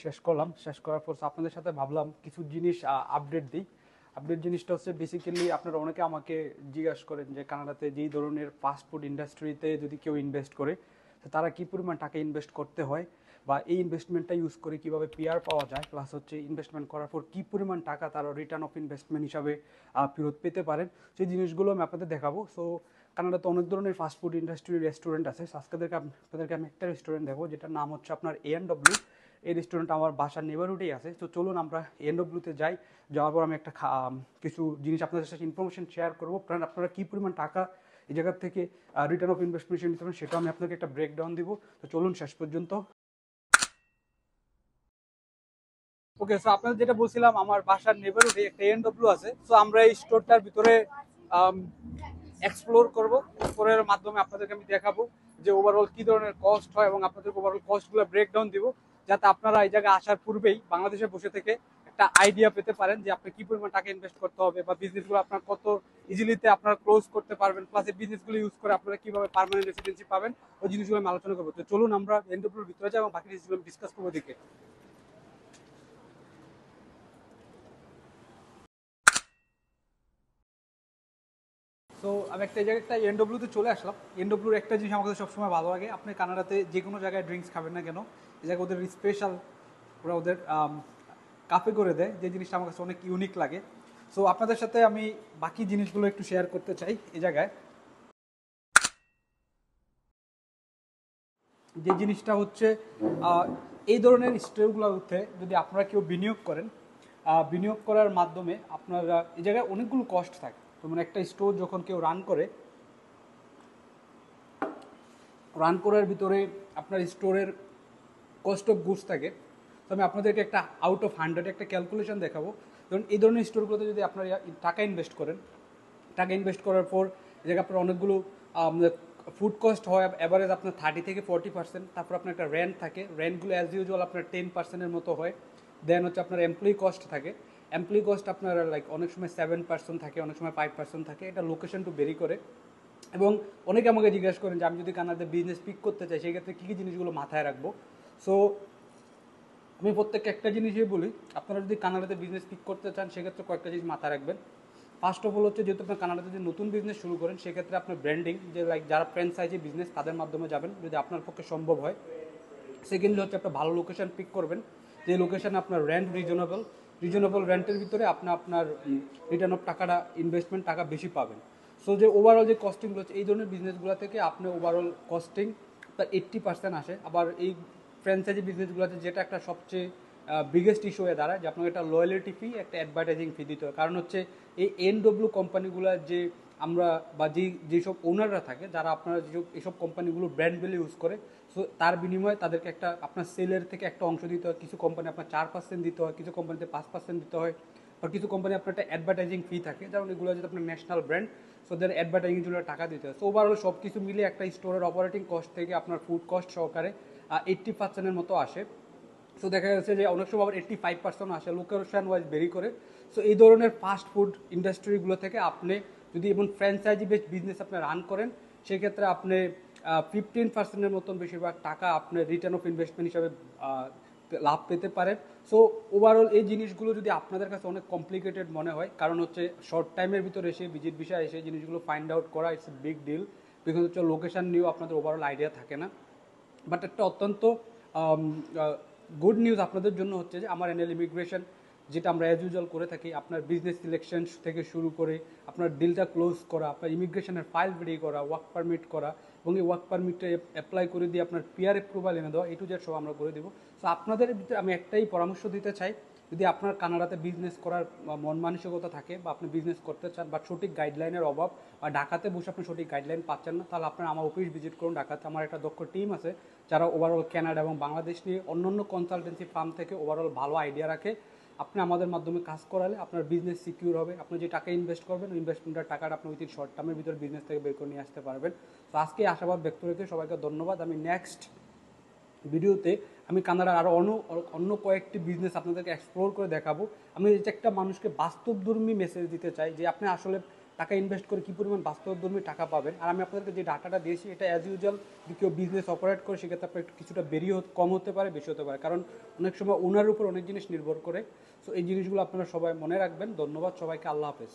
শেষ করলাম। শেষ করার পর আপনাদের সাথে ভাবলাম কিছু জিনিস আপডেট দিই। আপডেট জিনিসটা হচ্ছে বেসিক্যালি আপনারা অনেকে আমাকে জিজ্ঞাসা করেন যে কানাডাতে যেই ধরনের ফাস্ট ফুড ইন্ডাস্ট্রিতে যদি কেউ ইনভেস্ট করে তো তারা কী পরিমাণ টাকা ইনভেস্ট করতে হয়, বা এই ইনভেস্টমেন্টটা ইউজ করে কীভাবে পিআর পাওয়া যায়, প্লাস হচ্ছে ইনভেস্টমেন্ট করার পর কী পরিমাণ টাকা তারা রিটার্ন অফ ইনভেস্টমেন্ট হিসাবে ফেরত পেতে পারেন, সেই জিনিসগুলো আমি আপনাদের দেখাবো। সো কানাডাতে অনেক ধরনের ফাস্টফুড ইন্ডাস্ট্রি রেস্টুরেন্ট আছে। আপনাদেরকে আমি একটা রেস্টুরেন্ট দেবো যেটার নাম হচ্ছে আপনার A&W। এই রেস্টুরেন্ট আমার বাসার নেবারহুডেই আছে। তো চলুন আমরা A&Wতে যাই। যাওয়ার পর আমি একটা কিছু জিনিস আপনাদের সাথে ইনফরমেশন শেয়ার করবো, কারণ আপনারা কী পরিমাণ টাকা এই জায়গার থেকে রিটার্ন অফ ইনভেস্টমেন্ট নিতে পারেন সেটা আমি আপনাকে একটা ব্রেকডাউন দিব। তো চলুন শেষ পর্যন্ত। ওকে, সো আপনাদের যেটা বলছিলাম, আমার বাসার নেবারহুডে একটা A&W আছে। সো আমরা এই স্টোরটার ভিতরে এক্সপ্লোর করব। এক্সপ্লোরের মাধ্যমে আপনাদেরকে আমি দেখাবো যে ওভারঅল কি ধরনের কস্ট হয় এবং আপনাদের ওভারঅল কস্টগুলো ব্রেকডাউন দিব, যাতে আপনারা এই জায়গায় আসার পূর্বেই বাংলাদেশে বসে থেকে একটা আইডিয়া পেতে পারেন যে আপনি কি পরিমাণ টাকা ইনভেস্ট করতে হবে, বা বিজনেসগুলো আপনার কত ইজিলিতে আপনারা ক্লোজ করতে পারবেন, প্লাস এই বিজনেসগুলো ইউজ করে আপনারা কিভাবে পার্মানেন্ট রেসিডেন্সি পাবেন, ওই জিনিসগুলো আমি আলোচনা করবো। তো চলুন আমরা A&Wর ভিতরে যাই এবং বাকি জিনিসগুলো ডিসকাস করবো দিকে। সো আমি একটা এই জায়গায় একটা A&Wতে চলে আসলাম। A&Wর একটা জিনিস আমার কাছে সবসময় ভালো লাগে, আপনি কানাডাতে যে কোনো জায়গায় ড্রিঙ্কস খাবেন না কেন, এই জায়গায় ওদের স্পেশাল ওরা ওদের কাফে করে দেয়, যে জিনিসটা আমার কাছে অনেক ইউনিক লাগে। সো আপনাদের সাথে আমি বাকি জিনিসগুলো একটু শেয়ার করতে চাই। এই জায়গায় যে জিনিসটা হচ্ছে আহ, এই ধরনের স্টোরগুলোতে যদি আপনারা কেউ বিনিয়োগ করেন, বিনিয়োগ করার মাধ্যমে আপনারা এই জায়গায় অনেকগুলো কস্ট থাকে। যেমন একটা স্টোর যখন কেউ রান করার ভিতরে আপনার স্টোরের কস্ট অফ গুডস থাকে। তো আমি আপনাদেরকে একটা আউট অফ 100 একটা ক্যালকুলেশন দেখাবো। ধরুন এই ধরনের স্টোরগুলোতে যদি আপনারা টাকা ইনভেস্ট করেন, টাকা ইনভেস্ট করার পর এই জায়গায় আপনার অনেকগুলো ফুড কস্ট হয় অ্যাভারেজ আপনার 30 থেকে 40%। তারপর আপনার একটা রেন্ট থাকে, রেন্টগুলো অ্যাজ ইউজুয়াল আপনার 10%-এর মতো হয়। দেন হচ্ছে আপনার এমপ্লয়ি কস্ট থাকে, এমপ্লয়ি কস্ট আপনার লাইক অনেক সময় 7% থাকে, অনেক সময় 5% থাকে, এটা লোকেশন টু ভেরি করে। এবং অনেকে আমাকে জিজ্ঞাসা করেন যে আমি যদি কানাডাতে বিজনেস পিক করতে চাই সেক্ষেত্রে কী কী জিনিসগুলো মাথায় রাখবো। সো আমি প্রত্যেককে একটা জিনিসই বলি, আপনারা যদি কানাডাতে বিজনেস পিক করতে চান সেক্ষেত্রে কয়েকটা জিনিস মাথায় রাখবেন। ফার্স্ট অফ অল হচ্ছে, যেহেতু আপনার কানাডাতে যদি নতুন বিজনেস শুরু করেন সেক্ষেত্রে আপনার ব্র্যান্ডিং, যে লাইক যারা ফ্র্যাঞ্চাইজি বিজনেস তাদের মাধ্যমে যাবেন যদি আপনার পক্ষে সম্ভব হয়। সেকেন্ডলি হচ্ছে একটা ভালো লোকেশন পিক করবেন, যে লোকেশানে আপনার রেন্ট রিজনেবল রেন্টের ভিতরে আপনার রিটার্ন অফ টাকাটা ইনভেস্টমেন্ট টাকা বেশি পাবেন। সো যে ওভারঅল যে কস্টিংগুলো হচ্ছে এই ধরনের বিজনেসগুলো থেকে আপনি ওভারঅল কস্টিং তার 80% আসে। আবার এই ফ্র্যাঞ্চাইজি বিজনেসগুলোতে যেটা একটা সবচেয়ে বিগেস্ট ইস্যু হয়ে দাঁড়ায় যে আপনাকে একটা লয়্যালিটি ফি, একটা অ্যাডভার্টাইজিং ফি দিতে হয়। কারণ হচ্ছে এই A&W কোম্পানিগুলো যে আমরা বা যেসব ওনাররা থাকে যারা আপনারা যেসব এইসব কোম্পানিগুলো ব্র্যান্ড ভ্যালু ইউজ করে, সো তার বিনিময়ে তাদেরকে একটা আপনার সেলের থেকে একটা অংশ দিতে হয়। কিছু কোম্পানি আপনার 4% দিতে হয়, কিছু কোম্পানিতে 5% দিতে হয়, বা কিছু কোম্পানি আপনার একটা অ্যাডভার্টাইজিং ফি থাকে, যেমন এগুলো যদি আপনার ন্যাশনাল ব্র্যান্ড, সো ওদের অ্যাডভার্টাইজিং জন্য টাকা দিতে হয়। সো ওভারঅল সব কিছু মিলিয়ে একটা স্টোরের অপারেটিং কস্ট থেকে আপনার ফুড কস্ট সহকারে 80%-এর মতো আসে। সো দেখা যাচ্ছে যে অনেক সময় আবার 85% আসে, লোকেশন ওয়াইজ ভেরি করে। সো এই ধরনের ফাস্ট ফুড ইন্ডাস্ট্রিগুলো থেকে আপনি যদি এমন ফ্র্যাঞ্চাইজি বেসড বিজনেস আপনি রান করেন সেক্ষেত্রে আপনি 15%-এর মতন বেশিরভাগ টাকা আপনি রিটার্ন অফ ইনভেস্টমেন্ট হিসাবে লাভ পেতে পারেন। সো ওভারঅল এই জিনিসগুলো যদি আপনাদের কাছে অনেক কমপ্লিকেটেড মনে হয়, কারণ হচ্ছে শর্ট টাইমের ভিতরে এসে ভিজিট বিষয় এসে জিনিসগুলো ফাইন্ড আউট করা it's a big deal, because হচ্ছে লোকেশন নিয়েও আপনাদের ওভারঅল আইডিয়া থাকে না। বাট একটা অত্যন্ত গুড নিউজ আপনাদের জন্য হচ্ছে যে আমার এনএল ইমিগ্রেশন, যেটা আমরা অ্যাজ ইউজুয়াল করে থাকি, আপনার বিজনেস সিলেকশন থেকে শুরু করে আপনার ডিলটা ক্লোজ করা, আপনার ইমিগ্রেশনের ফাইল রেডি করা, ওয়ার্ক পারমিট করা, এবং এই ওয়ার্ক পারমিটটা অ্যাপ্লাই করে দিয়ে আপনার পিআর অ্যাপ্রুভাল এনে দেওয়া, টু জেড সব আমরা করে দেবো। সো আপনাদের ভিতরে আমি একটাই পরামর্শ দিতে চাই, যদি আপনার কানাডাতে বিজনেস করার মন মানসিকতা থাকে বা আপনি বিজনেস করতে চান বা সঠিক গাইডলাইনের অভাব, বা ঢাকাতে বসে আপনি সঠিক গাইডলাইন পাচ্ছেন না, তাহলে আপনার আমার অফিস ভিজিট করুন ঢাকাতে। আমার একটা দক্ষ টিম আছে যারা ওভারঅল কানাডা এবং বাংলাদেশ নিয়ে অন্যান্য কনসালটেন্সি ফার্ম থেকে ওভারঅল ভালো আইডিয়া রাখে। আপনি আমাদের মাধ্যমে কাজ করালে আপনার বিজনেস সিকিউর হবে। আপনি যে টাকা ইনভেস্ট করবেন ওই ইনভেস্টমেন্টের টাকাটা আপনি উইথিন শর্ট টার্মের ভিতরে বিজনেস থেকে বের করে নিয়ে আসতে পারবেন। তো আজকে আশাবাদ ব্যক্ত রেখে সবাইকে ধন্যবাদ। আমি নেক্সট ভিডিওতে আমি কানাডার আরও অন্য কয়েকটি বিজনেস আপনাদেরকে এক্সপ্লোর করে দেখাবো। আমি এটা একটা মানুষকে বাস্তবধর্মী মেসেজ দিতে চাই যে আপনি আসলে টাকা ইনভেস্ট করে কী পরিমাণ বাস্তবধর্মী টাকা পাবেন। আর আমি আপনাদেরকে যে ডাটাটা দিয়েছি এটা অ্যাজ ইউজুয়াল যদি কেউ বিজনেস অপারেট করে সেক্ষেত্রে আপনার একটু কিছুটা কম হতে পারে, বেশি হতে পারে, কারণ অনেক সময় ওনার উপর অনেক জিনিস নির্ভর করে। সো এই জিনিসগুলো আপনারা সবাই মনে রাখবেন। ধন্যবাদ সবাইকে, আল্লাহ হাফেজ।